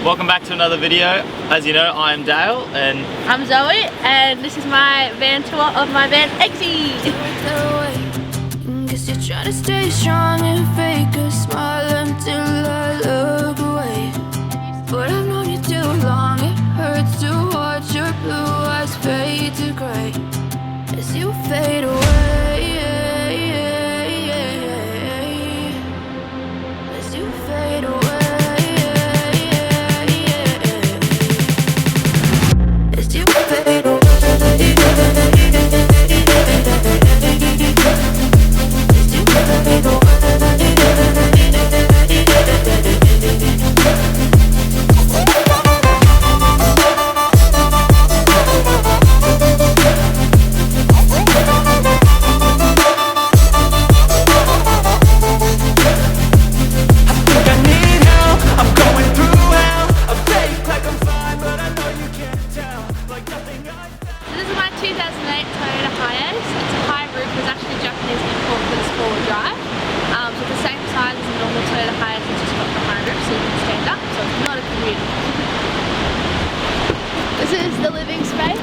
Welcome back to another video. As you know, I'm Dale and I'm Zoe, and this is my van tour of my van Eggsy. Guess you're trying to stay strong and fake a smile until I look away. But I've known you too long, it hurts to watch your blue eyes fade to grey as you fade away. As you fade away. As you fade away. This is the living space.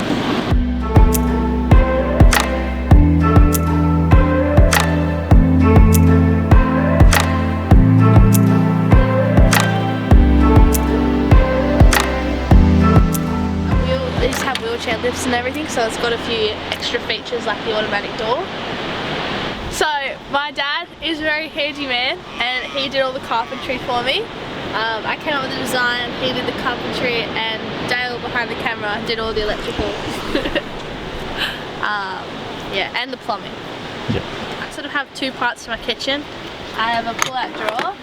These have wheelchair lifts and everything, so it's got a few extra features like the automatic door. So my dad is a very handy man and he did all the carpentry for me. I came up with the design, he did the carpentry, and Dale behind the camera did all the electrical. Yeah, and the plumbing. yeah. I sort of have two parts to my kitchen. I have a pull-out drawer,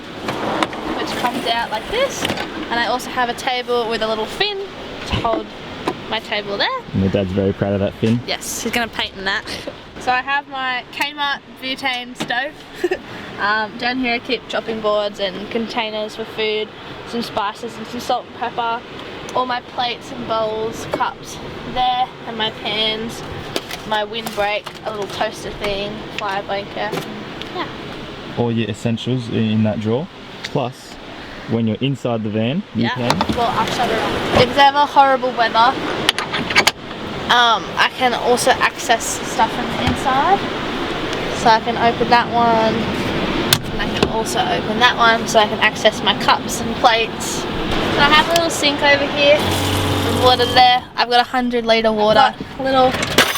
which comes out like this, and I also have a table with a little fin to hold my table there. And your dad's very proud of that fin. Yes, he's going to paint in that. So I have my Kmart butane stove. Down here I keep chopping boards and containers for food, some spices and some salt and pepper, all my plates and bowls, cups there, and my pans, my windbreak, a little toaster thing, fire blanket, yeah. All your essentials in that drawer. Plus, when you're inside the van, you can. Well, I'll shut it off. If there's ever horrible weather, I can also access stuff from the inside. So I can open that one, and I can also open that one so I can access my cups and plates. So I have a little sink over here with water there. I've got 100-litre water. A little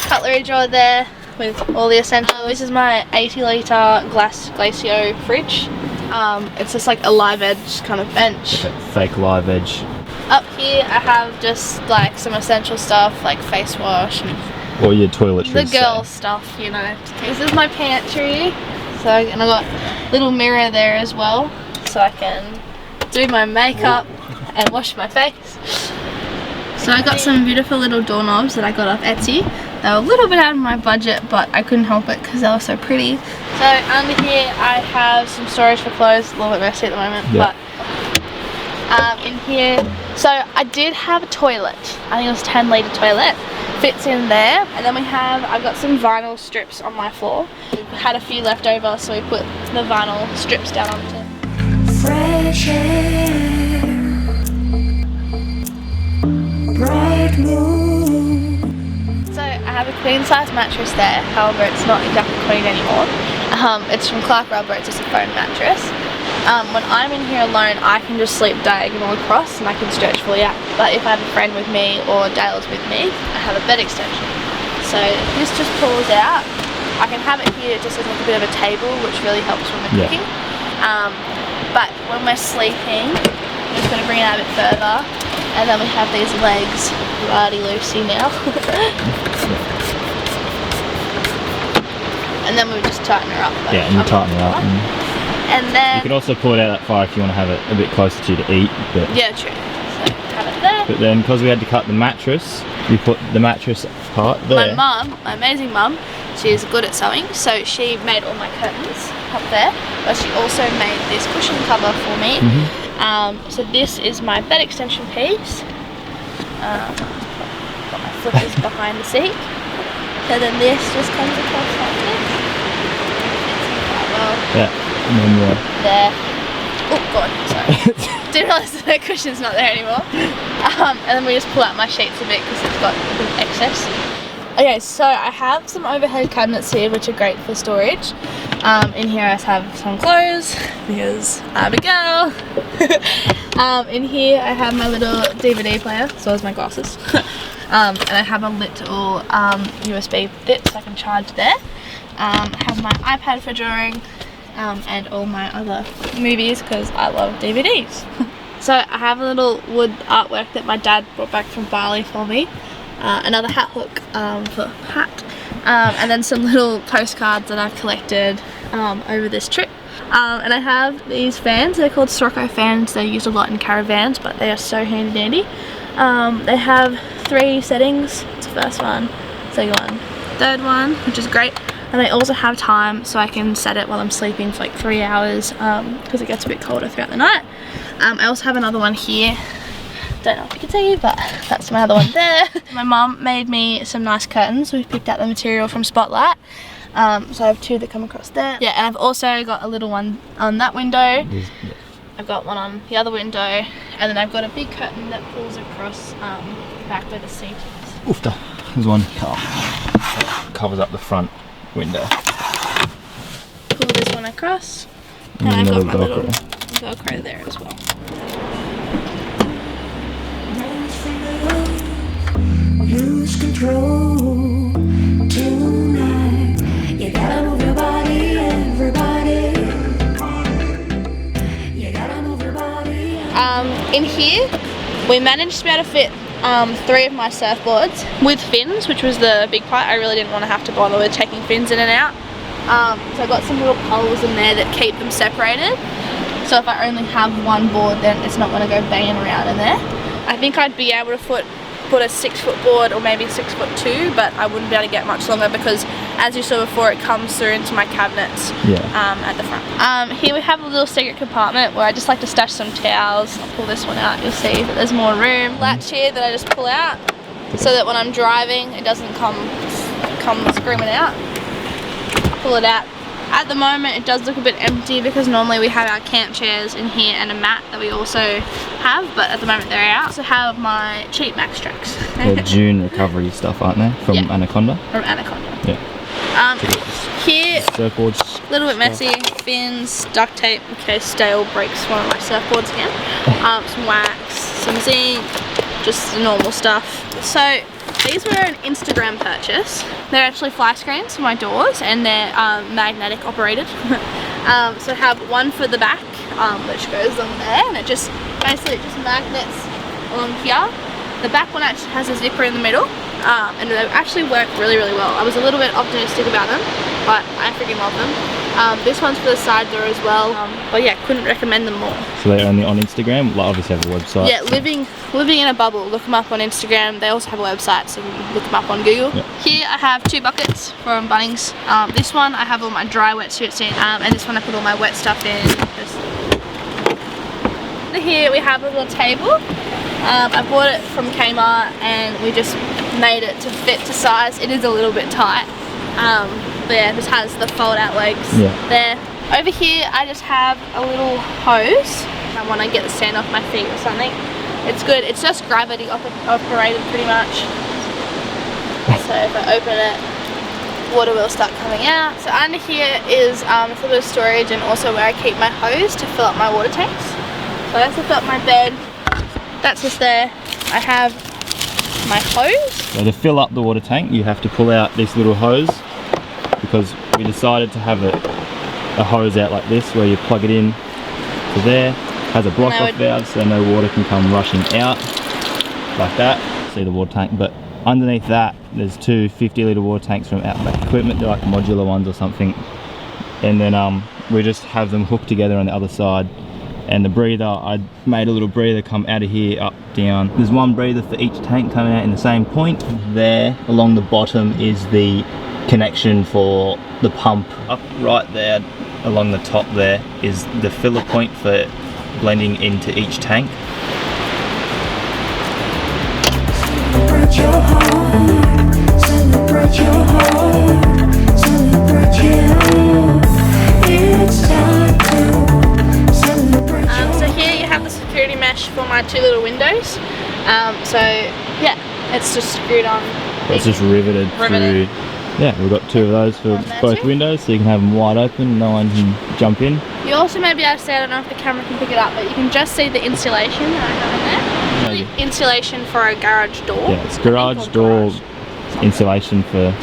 cutlery drawer there with all the essentials. This is my 80-litre Glacio fridge. It's just like a live edge kind of bench. Fake live edge. Up here I have just like some essential stuff like face wash and Or your toiletries. the girl stuff, you know. This is my pantry. So, and I've got a little mirror there as well, so I can do my makeup and wash my face. So I got some beautiful little doorknobs that I got off Eggsy. They were a little bit out of my budget, but I couldn't help it because they were so pretty. So under here I have some storage for clothes, a little bit messy at the moment, but in here, so I did have a toilet. I think it was a 10-litre toilet. Fits in there, and then I've got some vinyl strips on my floor. We had a few left over, so we put the vinyl strips down onto it. Fresh air, bright moon. So I have a queen size mattress there, however it's not exactly queen anymore. It's from Clark Rubber, it's just a foam mattress. When I'm in here alone, I can just sleep diagonal across and I can stretch fully out. But if I have a friend with me or Dale's with me, I have a bed extension. So this just pulls out. I can have it here just as like a bit of a table, which really helps when we're cooking. But when we're sleeping, I'm just going to bring it out a bit further. And then we have these legs, righty loosey now. And then we just tighten her up. Yeah, and you tighten her up. And then You can also pull it out that far if you want to have it a bit closer to you to eat. But yeah, true. So have it there. But then, because we had to cut the mattress, we put the mattress part there. My mum, my amazing mum, she is good at sewing, so she made all my curtains up there, but she also made this cushion cover for me. So this is my bed extension piece. Got my flippers behind the seat. So then this just comes across like this. Fits in quite well. Yeah, and then There. Oh god, sorry. Didn't realise the cushion's not there anymore. And then we just pull out my sheets a bit because it's got a bit of excess. Okay, so I have some overhead cabinets here which are great for storage. In here I have some clothes because I'm a girl. In here I have my little DVD player, so as my glasses. And I have a little USB bit so I can charge there. I have my iPad for drawing and all my other movies because I love DVDs. So I have a little wood artwork that my dad brought back from Bali for me. Another hat hook for hat, and then some little postcards that I've collected over this trip. And I have these fans. They're called Sirocco fans. They're used a lot in caravans, but they are so handy dandy. They have 3 settings. It's the first one, second one, third one, which is great. And I also have time so I can set it while I'm sleeping for like 3 hours because it gets a bit colder throughout the night. I also have another one here. Don't know if you can see, but that's my other one there. My mum made me some nice curtains. We've picked out the material from Spotlight. So I have 2 that come across there. Yeah, and I've also got a little one on that window. I've got one on the other window, and then I've got a big curtain that pulls across back where the seat is. Oofta. There's one car. Covers up the front window. Pull this one across, and I've got my little Velcro there as well. Lose control tonight. You gotta move your body, everybody. You gotta move your body. In here, we managed to be able to fit 3 of my surfboards with fins, which was the big part. I really didn't want to have to bother with taking fins in and out. So I got some little poles in there that keep them separated. So if I only have one board, then it's not going to go banging around in there. I think I'd be able to put a 6-foot board or maybe 6'2", but I wouldn't be able to get much longer because, as you saw before, it comes through into my cabinets at the front. Here we have a little secret compartment where I just like to stash some towels. I'll pull this one out, you'll see that there's more room. Latch here that I just pull out so that when I'm driving it doesn't come screaming out. Pull it out. At the moment it does look a bit empty because normally we have our camp chairs in here and a mat that we also have, but at the moment they're out. I also have my cheap Max Tracks. They're June recovery stuff, aren't they? From Anaconda? From Anaconda. Yeah. Here, surfboards. a little bit messy. Fins, duct tape in case Dale breaks one of my surfboards again. Some wax, some zinc, just the normal stuff. So these were an Instagram purchase. They're actually fly screens for my doors and they're magnetic operated. So I have one for the back which goes on there, and it just basically magnets along here. The back one actually has a zipper in the middle and they actually work really well. I was a little bit optimistic about them, but I freaking love them. This one's for the side door as well, but yeah, couldn't recommend them more. So they're only on Instagram? Well, obviously have a website. Yeah, living in a bubble. Look them up on Instagram. They also have a website, so you can look them up on Google. Yep. Here I have 2 buckets from Bunnings. This one I have all my dry wetsuits in, and this one I put all my wet stuff in. Here we have a little table. I bought it from Kmart and we just made it to fit to size. It is a little bit tight. But yeah, this has the fold out legs there. Over here I just have a little hose. I want to get the sand off my feet or something. It's good. It's just gravity operated pretty much. So if I open it, water will start coming out. So under here is a little bit of storage and also where I keep my hose to fill up my water tanks. So I also fill up my bed. That's just there. I have my hose. So to fill up the water tank you have to pull out this little hose, because we decided to have a hose out like this where you plug it in to there. Has a block off valve so no water can come rushing out like that. See the water tank, but underneath that there's 2 50-litre water tanks from Outback Equipment. They're like modular ones or something, and then we just have them hooked together on the other side. And the breather, I made a little breather come out of here, up, down. There's one breather for each tank coming out in the same point. There, along the bottom, is the connection for the pump. Up right there, along the top there, is the filler point for blending into each tank. Celebrate your heart, celebrate your heart, celebrate you. It's time to celebrate your heart. So here you security mesh for my 2 little windows. So yeah, it's just screwed on. It's just riveted through. Yeah, we've got 2 of those for both windows, so you can have them wide open, no one can jump in. You also may be able to see, I don't know if the camera can pick it up, but you can just see the insulation that I have in there. Really insulation for a garage door. Yeah, it's garage door insulation for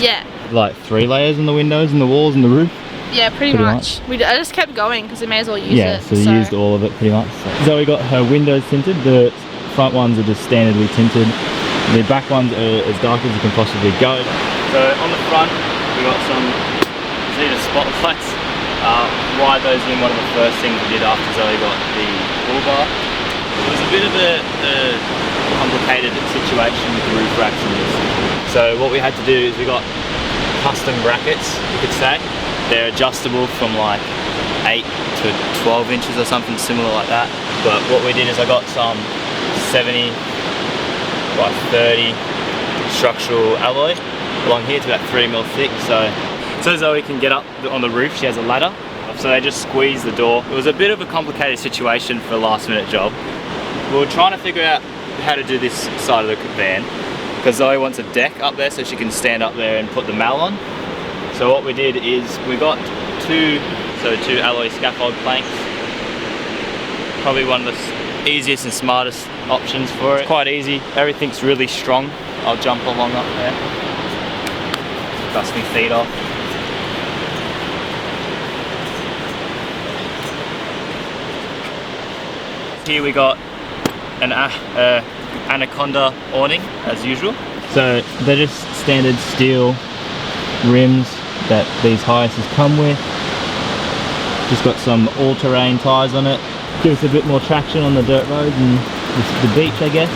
like 3 layers on the windows and the walls and the roof. Yeah, pretty much. I just kept going because we may as well use it. Yeah, so we used all of it pretty much. So we got her windows tinted. The front ones are just standardly tinted. The back ones are as dark as you can possibly go. So on the front, we got some Zeta spotlights. Wired those in, one of the first things we did after Zoe got the bull bar. It was a bit of a complicated situation with the roof racks and this. So what we had to do is we got custom brackets, you could say. They're adjustable from like 8 to 12 inches or something similar like that. But what we did is I got some 70 by 30 structural alloy along here. It's about 3mm thick, so Zoe can get up on the roof. She has a ladder, so they just squeeze the door. It was a bit of a complicated situation for a last minute job. We were trying to figure out how to do this side of the van because Zoe wants a deck up there so she can stand up there and put the mal on. So what we did is we got 2 alloy scaffold planks. Probably one of the easiest and smartest options for it. It's quite easy, everything's really strong. I'll jump along up there. Dust my feet off. Here we got an Anaconda awning as usual. So they're just standard steel rims that these Hiaces come with. Just got some all-terrain tyres on it. Gives us a bit more traction on the dirt roads and the beach, I guess.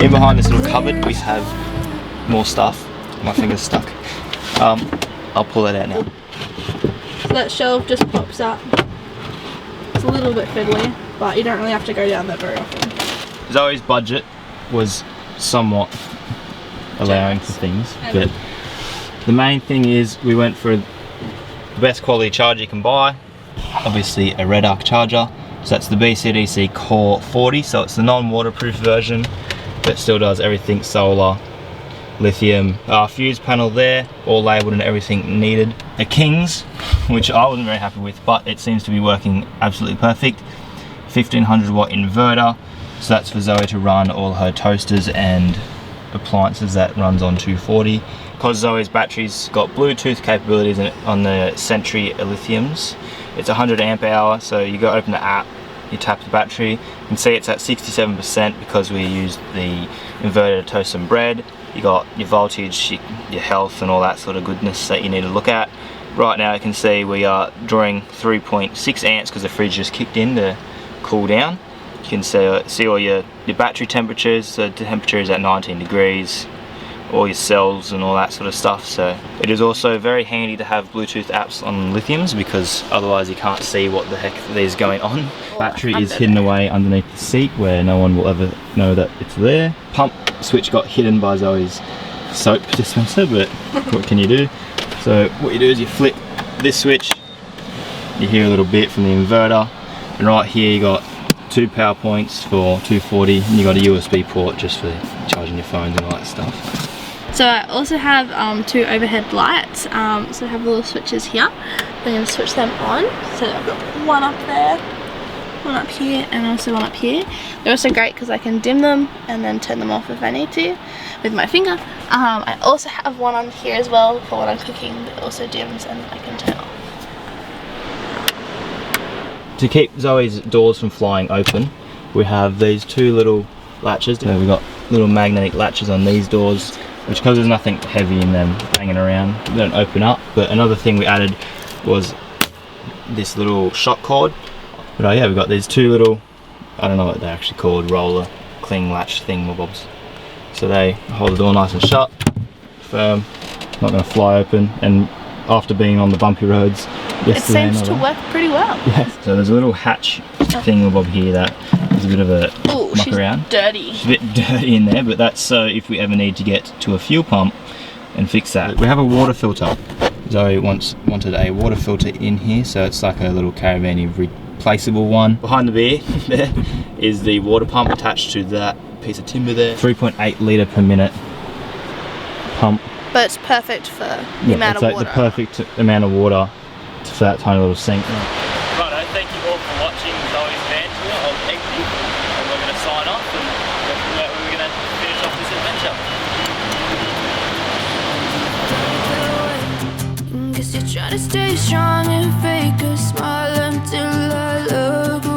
In behind this little cupboard we have more stuff. My finger's stuck. I'll pull it out now. So that shelf just pops up. It's a little bit fiddly, but you don't really have to go down there very often. Zoe's budget was somewhat allowing for things, but the main thing is we went for the best quality charger you can buy. Obviously a red arc charger, so that's the BCDC Core 40, so it's the non-waterproof version but still does everything solar, lithium, fuse panel there, all labelled and everything needed. A King's, which I wasn't very happy with, but it seems to be working absolutely perfect. 1500 watt inverter, so that's for Zoe to run all her toasters and appliances that runs on 240. Because Zoe's battery's got Bluetooth capabilities on the Sentry lithiums, it's 100 amp hour, so you go open the app, you tap the battery, you can see it's at 67% because we used the inverter to toast some bread. You got your voltage, your health and all that sort of goodness that you need to look at. Right now you can see we are drawing 3.6 amps because the fridge just kicked in to cool down. You can see all your battery temperatures, so the temperature is at 19 degrees, all your cells and all that sort of stuff. So it is also very handy to have Bluetooth apps on lithiums because otherwise you can't see what the heck is going on. Battery is hidden away underneath the seat where no one will ever know that it's there. Pump switch got hidden by Zoe's soap dispenser, but what can you do? So what you do is you flip this switch, you hear a little bit from the inverter, and right here you got 2 power points for 240 and you got a USB port just for charging your phones and all that stuff. So I also have 2 overhead lights, so I have little switches here. I'm going to switch them on. So I've got one up there, one up here, and also one up here. They're also great because I can dim them and then turn them off if I need to with my finger. I also have one on here as well for when I'm cooking that also dims and I can turn off. To keep Zoe's doors from flying open, we have these 2 little latches. So we've got little magnetic latches on these doors, which because there's nothing heavy in them hanging around, they don't open up. But another thing we added was this little shock cord. But yeah, we've got these 2 little, I don't know what they're actually called, roller cling latch thingamabobs. So they hold the door nice and shut, firm, not going to fly open. And after being on the bumpy roads yesterday, it seems to work pretty well. Yeah. So there's a little hatch thingamabob here that is a bit of a muck around. Dirty. It's a bit dirty in there, but that's so if we ever need to get to a fuel pump and fix that. We have a water filter. Zoe wanted a water filter in here, so it's like a little caravan replaceable one. Behind the beer there is the water pump attached to that piece of timber there. 3.8 litre per minute pump. But it's perfect for the amount of water. It's like the perfect amount of water for that tiny little sink. Righto, thank you all for watching Zoe's van tour of Eggsy, and we're going to sign off and we're going to finish off this adventure. Guess you're trying to stay strong and fake a smile until I look away.